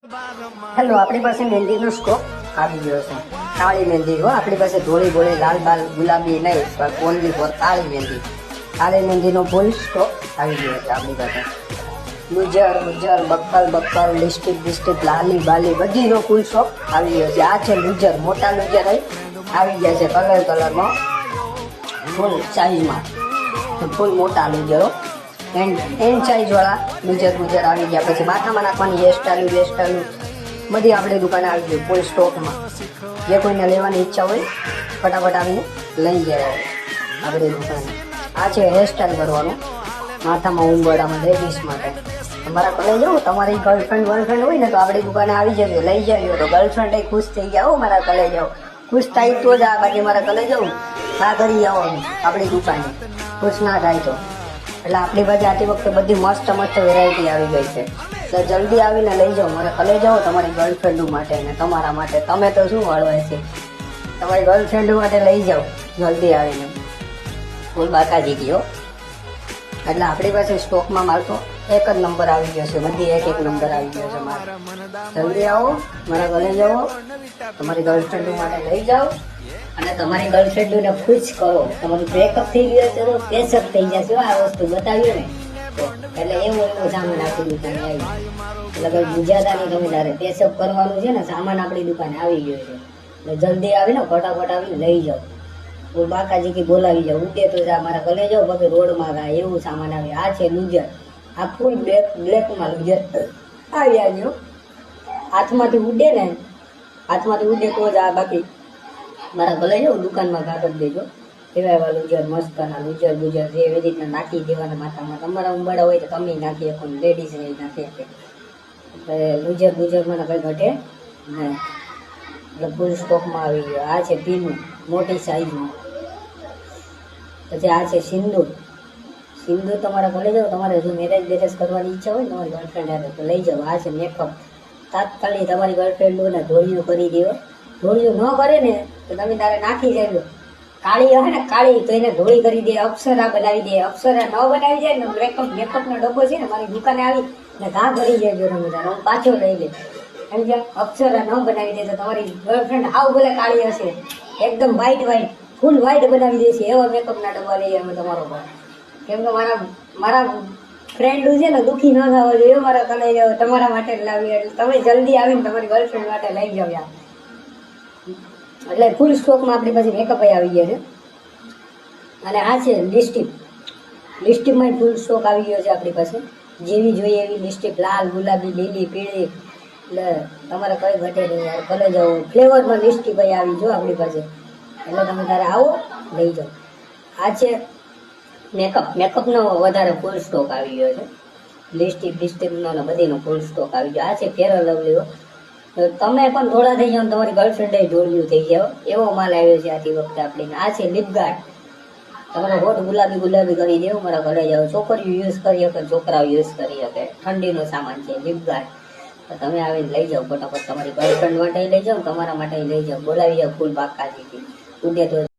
Hello, આપણી પાસે મહેંદીનો stock આવી ગયો છે. કાળી મહેંદી હો, આપણી પાસે ધોળી બોળી લાલ બાલ ગુલાબી નહીં, પણ ઓનલી ફોર કાળી મહેંદી. કાળી મહેંદીનો ફૂલ સ્ટોક આવી ગયો છે આપણી પાસે. લુજર બક્કલ લિસ્ટિક લાલી બાલી બધીનો ફૂલ સ્ટોક આવી ગયો છે. આ છે લુજર, મોટા લુજર આવી ગયા છે કલરમાં, ફૂલ સાઈઝમાં, ફૂલ મોટા લુજરો એન સાઈઝ વાળા લુજર આવી ગયા. પછી માથામાં નાખવાની હેરસ્ટાઈલ બધી આપણી દુકાને આવી ગઈ ફૂલ સ્ટોકમાં. જે કોઈને લેવાની ઈચ્છા હોય ફટાફટ આવીને લઈ જાય આપણી દુકાને. આ છે હેરસ્ટાઈલ કરવાનું માથામાં ઉંબરડામાં લેડીઝ માટે. તમારા કલે જાઓ, તમારી ગર્લફ્રેન્ડ હોય ને તો આપણી દુકાને આવી જજો, લઈ જાય તો ગર્લફ્રેન્ડ ખુશ થઈ ગયા. હો, મારા કલે જાઓ, ખુશ થાય તો જ આ, બાકી મારા કલે જાઉં ના કરી જાઓ આપણી દુકાને, ખુશ ના થાય તો. એટલે આપણી પાસે આતી વખતે બધી મસ્ત વેરાયટી આવી ગઈ છે. તો જલ્દી આવીને લઈ જાઓ, મારે કલે જાઓ તમારી ગર્લફ્રેન્ડ માટે ને તમારા માટે. તમે તો શું વળવાય છે, તમારી ગર્લફ્રેન્ડ માટે લઈ જાઓ જલ્દી આવીને. ફૂલ બાકાજી ગયો. એટલે આપણી પાસે સ્ટોકમાં માલ તો એક જ નંબર આવી ગયો છે, બધી એક નંબર આવી ગયો છે માલ. જલ્દી આવો, મારા કલે જાઓ, તમારી ગર્લફ્રેન્ડ માટે લઈ જાઓ અને તમારી ગર્લફ્રેન્ડને ખુશ કરો. તમારું બ્રેકઅપ થઈ ગયો છે તો પેસઅપ થઈ જશે. આ વસ્તુ બતાવ્યું ને એટલે એવું સામાન આપણી દુકાને આવી. એટલે કઈ ગુજરાતા નહીં, તમે તારે પેસઅપ કરવાનું છે ને, સામાન આપણી દુકાને આવી ગયો છે. એટલે જલ્દી આવીને ફટાફટ આવીને લઈ જાઓ. કોઈ બાકાજી કે બોલાવી જાઓ, ઉડે તો જા મારા કલે જાઓ, બાકી રોડમાં ગાય એવું સામાન આવે. આ છે લુજર, આ ફૂલ બ્લેકમાં લુજર આવી આવ્યો. હાથમાંથી ઉડે તો જ આ, બાકી મારા ભલે જાઓ દુકાનમાં કાઢી દેજો. એવા લુજર મસ્તના લુજર એવી રીતના નાખી દેવાના માથામાં. તમારા ઉંબાડા હોય તો તમે નાખી શકો, લેડીઝ ને નાખી શકે. એટલે લુજરમાં કઈ ઘટે નહીં. એટલે ફૂલ સ્ટોકમાં આવી ગયો. આ છે પીનું મોટી સાઈઝમાં. પછી આ છે સિંદૂર તમારા ભલે જાઓ, તમારે જો મેરેજ કરવાની ઈચ્છા હોય ને તમારી ગર્લફ્રેન્ડ આવે તો લઈ જાઓ. આ છે મેકઅપ, તાત્કાલિક તમારી ગર્લફ્રેન્ડને ધોળિયું કરી દેવો. ધોળિયું ન કરે ને તો તમે તારે નાખી જાય. કાળી હોય ને કાળી તો એને ધોળી કરી દે, અપ્સરા બનાવી દે. અપ્સરા ન બનાવી જાય ને મેકઅપનો ડબ્બો છે ને મારી દુકાને આવી ને ઘા ભરી જાય. તમે તારે હું પાછો લઈ લે. એમ કે અપ્સરા ન બનાવી દે તો તમારી ગર્લફ્રેન્ડ આવ ભલે કાળી હશે, એકદમ વ્હાઈટ ફૂલ વ્હાઈટ બનાવી દેશે. એવા મેકઅપના ડબ્બા લઈએ અમે તમારો પર. કેમ કે મારા ફ્રેન્ડ છે ને દુઃખી ન થવા જોઈએ, મારા કલે જાઓ તમારા માટે લાવી. એટલે તમે જલ્દી આવીને તમારી ગર્લફ્રેન્ડ માટે લઈ જાવ યાર. એટલે ફૂલ સ્ટોકમાં આપણી પાસે મેકઅપ આવી ગયા છે. અને આ છે લિપસ્ટિકમાં ફૂલ સ્ટોક આવી ગયો છે આપણી પાસે. જેવી જોઈએ એવી લિપસ્ટિક, લાલ ગુલાબી લીલી પીળી, એટલે તમારે કઈ ઘટે નહીં યાર. ભલે જાઓ ફ્લેવરમાં લિપસ્ટિક આવી જો આપણી પાસે. એટલે તમે તારે આવો લઈ જાઓ. આ છે મેકઅપનો વધારે ફૂલ સ્ટોક આવી ગયો છે. લિપસ્ટિકનો ને બધીનો ફૂલ સ્ટોક આવી ગયો. આ છે ફેર લવલી. તમે પણ થોડા થઈ જાઓ, તમારી ગર્લફ્રેન્ડ ધોળિયું થઈ જાઓ, એવો માલ આવ્યો છે આથી વખતે આપણે. આ છે લિપ ગાર્ડ, તમારો હોઠ ગુલાબી કરી દેવો, મારા ઘરે જાઓ. છોકરીઓ યુઝ કરી શકે, છોકરાઓ યુઝ કરી શકે. ઠંડીનો સામાન છે લિપ ગાર્ડ. તો તમે આવીને લઈ જાઓ ફટાફટ. તમારી ગર્લફ્રેન્ડ માટે લઈ જાઓ, તમારા માટે લઈ જાઓ, બોલાવી જાઓ ફૂલ બાકાજીથી. ઉડે તો